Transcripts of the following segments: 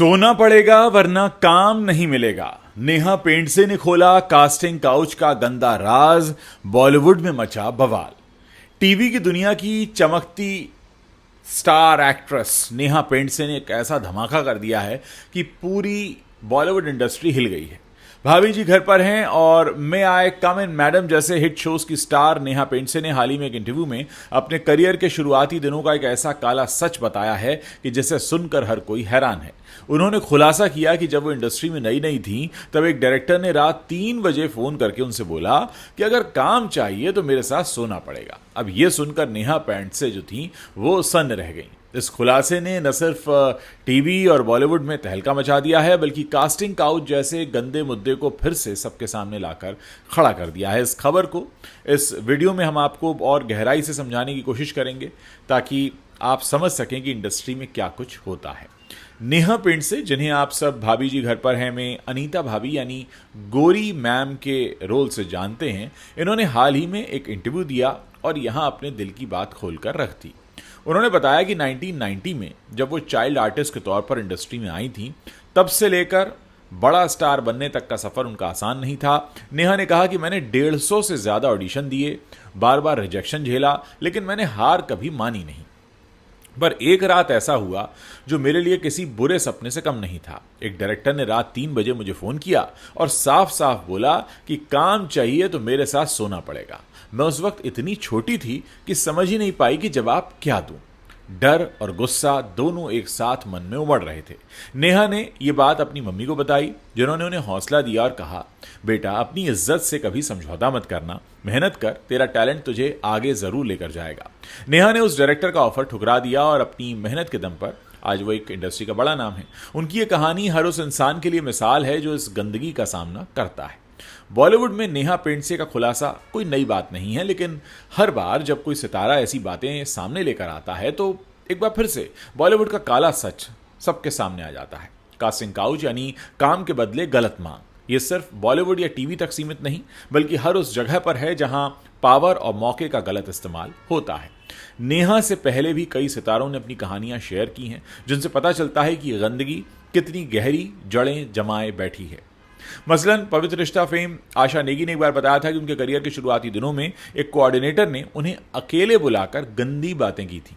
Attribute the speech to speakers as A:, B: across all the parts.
A: सोना पड़ेगा वरना काम नहीं मिलेगा। नेहा पेंडसे ने खोला कास्टिंग काउच का गंदा राज, बॉलीवुड में मचा बवाल। टीवी की दुनिया की चमकती स्टार एक्ट्रेस नेहा पेंडसे ने एक ऐसा धमाका कर दिया है कि पूरी बॉलीवुड इंडस्ट्री हिल गई है। भाभी जी घर पर हैं और मे आई कम इन मैडम जैसे हिट शोज की स्टार नेहा पेंडसे ने हाल ही में एक इंटरव्यू में अपने करियर के शुरुआती दिनों का एक ऐसा काला सच बताया है कि जिसे सुनकर हर कोई हैरान है। उन्होंने खुलासा किया कि जब वो इंडस्ट्री में नई नई थी तब एक डायरेक्टर ने रात 3 बजे फोन करके उनसे बोला कि अगर काम चाहिए तो मेरे साथ सोना पड़ेगा। अब ये सुनकर नेहा पेंडसे जो थी वो सन्न रह गई। इस खुलासे ने न सिर्फ टीवी और बॉलीवुड में तहलका मचा दिया है बल्कि कास्टिंग काउच जैसे गंदे मुद्दे को फिर से सबके सामने लाकर खड़ा कर दिया है। इस खबर को इस वीडियो में हम आपको और गहराई से समझाने की कोशिश करेंगे ताकि आप समझ सकें कि इंडस्ट्री में क्या कुछ होता है। नेहा पेंडसे, जिन्हें आप सब भाभी जी घर पर हैं में अनीता भाभी यानी गोरी मैम के रोल से जानते हैं, इन्होंने हाल ही में एक इंटरव्यू दिया और यहां अपने दिल की बात खोलकर रख दी। उन्होंने बताया कि 1990 में जब वो चाइल्ड आर्टिस्ट के तौर पर इंडस्ट्री में आई थी, तब से लेकर बड़ा स्टार बनने तक का सफर उनका आसान नहीं था। नेहा ने कहा कि मैंने 150 से ज्यादा ऑडिशन दिए, बार बार रिजेक्शन झेला, लेकिन मैंने हार कभी मानी नहीं। पर एक रात ऐसा हुआ जो मेरे लिए किसी बुरे सपने से कम नहीं था। एक डायरेक्टर ने रात 3 बजे मुझे फोन किया और साफ साफ बोला कि काम चाहिए तो मेरे साथ सोना पड़ेगा। मैं उस वक्त इतनी छोटी थी कि समझ ही नहीं पाई कि जवाब क्या दूं। डर और गुस्सा दोनों एक साथ मन में उमड़ रहे थे। नेहा ने यह बात अपनी मम्मी को बताई, जिन्होंने उन्हें हौसला दिया और कहा, बेटा अपनी इज्जत से कभी समझौता मत करना, मेहनत कर, तेरा टैलेंट तुझे आगे जरूर लेकर जाएगा। नेहा ने उस डायरेक्टर का ऑफर ठुकरा दिया और अपनी मेहनत के दम पर आज वो एक इंडस्ट्री का बड़ा नाम है। उनकी ये कहानी हर उस इंसान के लिए मिसाल है जो इस गंदगी का सामना करता है। बॉलीवुड में नेहा पेंडसे का खुलासा कोई नई बात नहीं है, लेकिन हर बार जब कोई सितारा ऐसी बातें सामने लेकर आता है तो एक बार फिर से बॉलीवुड का काला सच सबके सामने आ जाता है। कास्टिंग काउच यानी काम के बदले गलत मांग, ये सिर्फ बॉलीवुड या टीवी तक सीमित नहीं बल्कि हर उस जगह पर है जहां पावर और मौके का गलत इस्तेमाल होता है। नेहा से पहले भी कई सितारों ने अपनी कहानियां शेयर की हैं, जिनसे पता चलता है कि गंदगी कितनी गहरी जड़ें जमाए बैठी है। मसलन पवित्र रिश्ता फेम आशा नेगी ने एक बार बताया था कि उनके करियर के शुरुआती दिनों में एक कोऑर्डिनेटर ने उन्हें अकेले बुलाकर गंदी बातें की थी।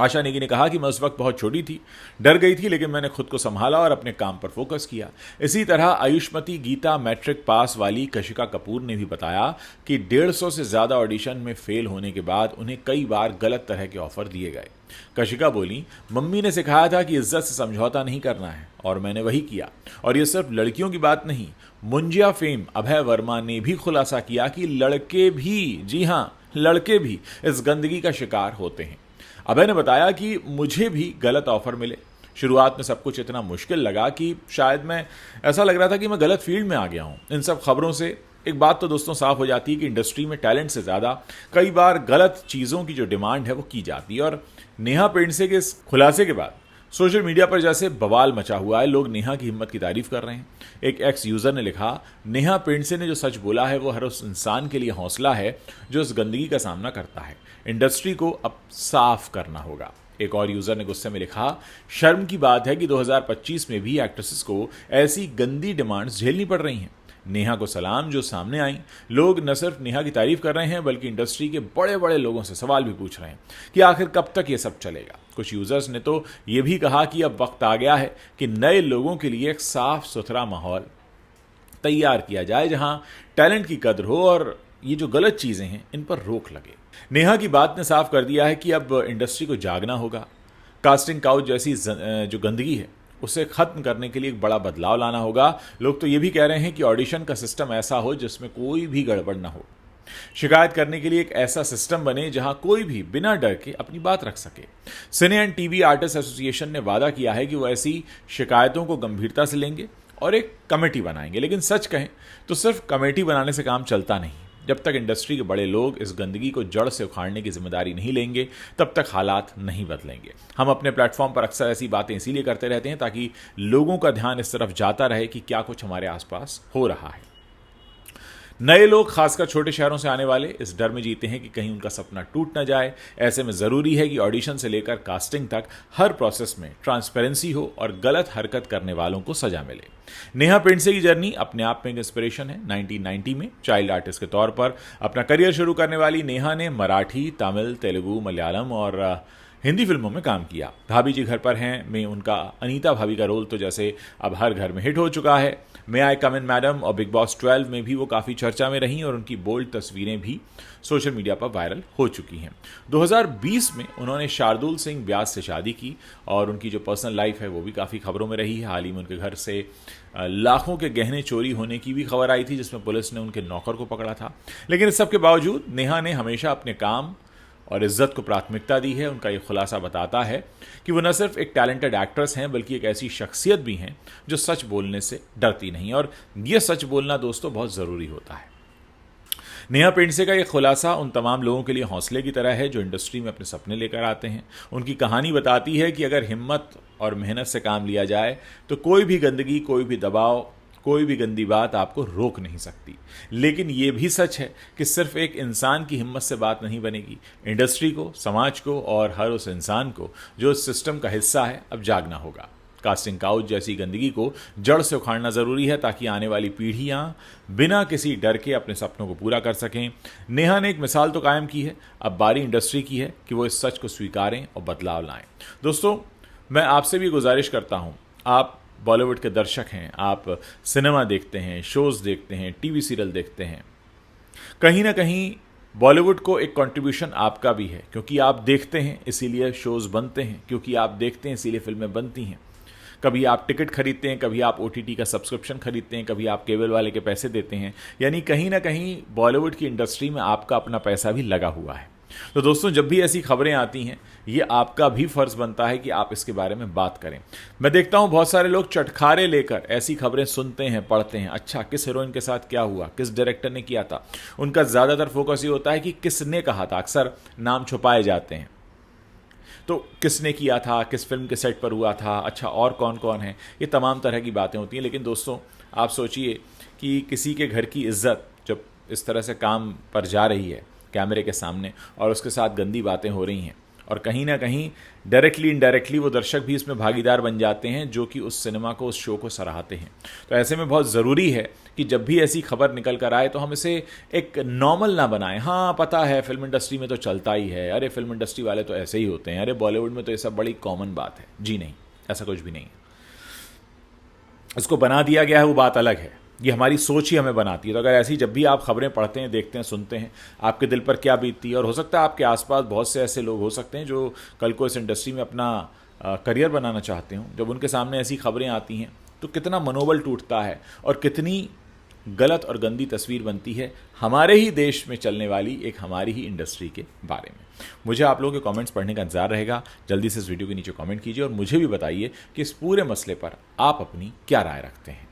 A: आशा नेगी ने कहा कि मैं उस वक्त बहुत छोटी थी, डर गई थी, लेकिन मैंने खुद को संभाला और अपने काम पर फोकस किया। इसी तरह आयुष्मती गीता मैट्रिक पास वाली कशिका कपूर ने भी बताया कि 150 से ज्यादा ऑडिशन में फेल होने के बाद उन्हें कई बार गलत तरह के ऑफर दिए गए। कशिका बोली, मम्मी ने सिखाया था कि इज्जत से समझौता नहीं करना है और मैंने वही किया। और यह सिर्फ लड़कियों की बात नहीं, मुंजिया फेम अभय वर्मा ने भी खुलासा किया कि लड़के भी, जी हां, लड़के भी इस गंदगी का शिकार होते हैं। अभय ने बताया कि मुझे भी गलत ऑफर मिले। शुरुआत में सब कुछ इतना मुश्किल लगा कि शायद मैं ऐसा लग रहा था कि मैं गलत फील्ड में आ गया हूं। इन सब खबरों से एक बात तो दोस्तों साफ हो जाती है कि इंडस्ट्री में टैलेंट से ज्यादा कई बार गलत चीजों की जो डिमांड है वो की जाती है। और नेहा पेंडसे के इस खुलासे के बाद सोशल मीडिया पर जैसे बवाल मचा हुआ है, लोग नेहा की हिम्मत की तारीफ कर रहे हैं। एक एक्स यूजर ने लिखा, नेहा पेंडसे ने जो सच बोला है वो हर उस इंसान के लिए हौसला है जो इस गंदगी का सामना करता है। इंडस्ट्री को अब साफ करना होगा। एक और यूजर ने गुस्से में लिखा, शर्म की बात है कि 2025 में भी एक्ट्रेसेस को ऐसी गंदी डिमांड्स झेलनी पड़ रही हैं। नेहा को सलाम जो सामने आई। लोग न सिर्फ नेहा की तारीफ कर रहे हैं बल्कि इंडस्ट्री के बड़े बड़े लोगों से सवाल भी पूछ रहे हैं कि आखिर कब तक ये सब चलेगा। कुछ यूजर्स ने तो ये भी कहा कि अब वक्त आ गया है कि नए लोगों के लिए एक साफ सुथरा माहौल तैयार किया जाए जहां टैलेंट की कदर हो और ये जो गलत चीजें हैं इन पर रोक लगे। नेहा की बात ने साफ कर दिया है कि अब इंडस्ट्री को जागना होगा। कास्टिंग काउच जैसी जो गंदगी है उसे खत्म करने के लिए एक बड़ा बदलाव लाना होगा। लोग तो ये भी कह रहे हैं कि ऑडिशन का सिस्टम ऐसा हो जिसमें कोई भी गड़बड़ ना हो। शिकायत करने के लिए एक ऐसा सिस्टम बने जहां कोई भी बिना डर के अपनी बात रख सके। सिने एंड टीवी आर्टिस्ट एसोसिएशन ने वादा किया है कि वो ऐसी शिकायतों को गंभीरता से लेंगे और एक कमेटी बनाएंगे। लेकिन सच कहें तो सिर्फ कमेटी बनाने से काम चलता नहीं। जब तक इंडस्ट्री के बड़े लोग इस गंदगी को जड़ से उखाड़ने की जिम्मेदारी नहीं लेंगे तब तक हालात नहीं बदलेंगे। हम अपने प्लेटफॉर्म पर अक्सर ऐसी बातें इसीलिए करते रहते हैं ताकि लोगों का ध्यान इस तरफ जाता रहे कि क्या कुछ हमारे आसपास हो रहा है। नए लोग खासकर छोटे शहरों से आने वाले इस डर में जीते हैं कि कहीं उनका सपना टूट ना जाए। ऐसे में जरूरी है कि ऑडिशन से लेकर कास्टिंग तक हर प्रोसेस में ट्रांसपेरेंसी हो और गलत हरकत करने वालों को सजा मिले। नेहा पेंडसे की जर्नी अपने आप में एक इंस्पिरेशन है। 1990 में चाइल्ड आर्टिस्ट के तौर पर अपना करियर शुरू करने वाली नेहा ने मराठी, तमिल, तेलुगु, मलयालम और हिंदी फिल्मों में काम किया। भाभी जी घर पर हैं में उनका अनीता भाभी का रोल तो जैसे अब हर घर में हिट हो चुका है। मे आई कम इन मैडम और बिग बॉस 12 में भी वो काफ़ी चर्चा में रहीं और उनकी बोल्ड तस्वीरें भी सोशल मीडिया पर वायरल हो चुकी हैं। 2020 में उन्होंने शार्दुल सिंह व्यास से शादी की और उनकी जो पर्सनल लाइफ है वो भी काफ़ी खबरों में रही है। हाल ही में उनके घर से लाखों के गहने चोरी होने की भी खबर आई थी, जिसमें पुलिस ने उनके नौकर को पकड़ा था। लेकिन इस सब के बावजूद नेहा ने हमेशा अपने काम और इज्जत को प्राथमिकता दी है। उनका ये खुलासा बताता है कि वो न सिर्फ एक टैलेंटेड एक्ट्रेस हैं बल्कि एक ऐसी शख्सियत भी हैं जो सच बोलने से डरती नहीं, और ये सच बोलना दोस्तों बहुत ज़रूरी होता है। नेहा पेंडसे का ये खुलासा उन तमाम लोगों के लिए हौसले की तरह है जो इंडस्ट्री में अपने सपने लेकर आते हैं। उनकी कहानी बताती है कि अगर हिम्मत और मेहनत से काम लिया जाए तो कोई भी गंदगी, कोई भी दबाव, कोई भी गंदी बात आपको रोक नहीं सकती। लेकिन ये भी सच है कि सिर्फ एक इंसान की हिम्मत से बात नहीं बनेगी। इंडस्ट्री को, समाज को और हर उस इंसान को जो इस सिस्टम का हिस्सा है अब जागना होगा। कास्टिंग काउच जैसी गंदगी को जड़ से उखाड़ना ज़रूरी है ताकि आने वाली पीढ़ियां बिना किसी डर के अपने सपनों को पूरा कर सकें। नेहा ने एक मिसाल तो कायम की है, अब बारी इंडस्ट्री की है कि वो इस सच को स्वीकारें और बदलाव लाएं। दोस्तों, मैं आपसे भी गुजारिश करता हूं, आप बॉलीवुड के दर्शक हैं, आप सिनेमा देखते हैं, शोज़ देखते हैं, टीवी सीरियल देखते हैं, कहीं ना कहीं बॉलीवुड को एक कंट्रीब्यूशन आपका भी है, क्योंकि आप देखते हैं इसीलिए शोज़ बनते हैं, क्योंकि आप देखते हैं इसीलिए फिल्में बनती हैं। कभी आप टिकट खरीदते हैं, कभी आप OTT का सब्सक्रिप्शन खरीदते हैं, कभी आप केबल वाले के पैसे देते हैं, यानी कहीं ना कहीं बॉलीवुड की इंडस्ट्री में आपका अपना पैसा भी लगा हुआ है। तो दोस्तों, जब भी ऐसी खबरें आती हैं, ये आपका भी फर्ज बनता है कि आप इसके बारे में बात करें। मैं देखता हूं बहुत सारे लोग चटखारे लेकर ऐसी खबरें सुनते हैं, पढ़ते हैं। अच्छा, किस हीरोइन के साथ क्या हुआ, किस डायरेक्टर ने किया था, उनका ज़्यादातर फोकस ये होता है कि किसने कहा था। अक्सर नाम छुपाए जाते हैं, तो किसने किया था, किस फिल्म के सेट पर हुआ था, अच्छा और कौन कौन है, ये तमाम तरह की बातें होती हैं। लेकिन दोस्तों, आप सोचिए कि किसी के घर की इज्जत जब इस तरह से काम पर जा रही है कैमरे के सामने और उसके साथ गंदी बातें हो रही हैं, और कहीं ना कहीं डायरेक्टली इनडायरेक्टली वो दर्शक भी इसमें भागीदार बन जाते हैं जो कि उस सिनेमा को, उस शो को सराहते हैं। तो ऐसे में बहुत ज़रूरी है कि जब भी ऐसी खबर निकल कर आए तो हम इसे एक नॉर्मल ना बनाएं। हाँ, पता है फिल्म इंडस्ट्री में तो चलता ही है, अरे फिल्म इंडस्ट्री वाले तो ऐसे ही होते हैं, अरे बॉलीवुड में तो ये सब बड़ी कॉमन बात है। जी नहीं, ऐसा कुछ भी नहीं है। इसको बना दिया गया है वो बात अलग है, ये हमारी सोच ही हमें बनाती है। तो अगर ऐसी जब भी आप खबरें पढ़ते हैं, देखते हैं, सुनते हैं, आपके दिल पर क्या बीतती है, और हो सकता है आपके आसपास बहुत से ऐसे लोग हो सकते हैं जो कल को इस इंडस्ट्री में अपना करियर बनाना चाहते हो, जब उनके सामने ऐसी खबरें आती हैं तो कितना मनोबल टूटता है और कितनी गलत और गंदी तस्वीर बनती है हमारे ही देश में चलने वाली एक हमारी ही इंडस्ट्री के बारे में। मुझे आप लोगों के कमेंट्स पढ़ने का इंतजार रहेगा। जल्दी से इस वीडियो के नीचे कमेंट कीजिए और मुझे भी बताइए कि इस पूरे मसले पर आप अपनी क्या राय रखते हैं।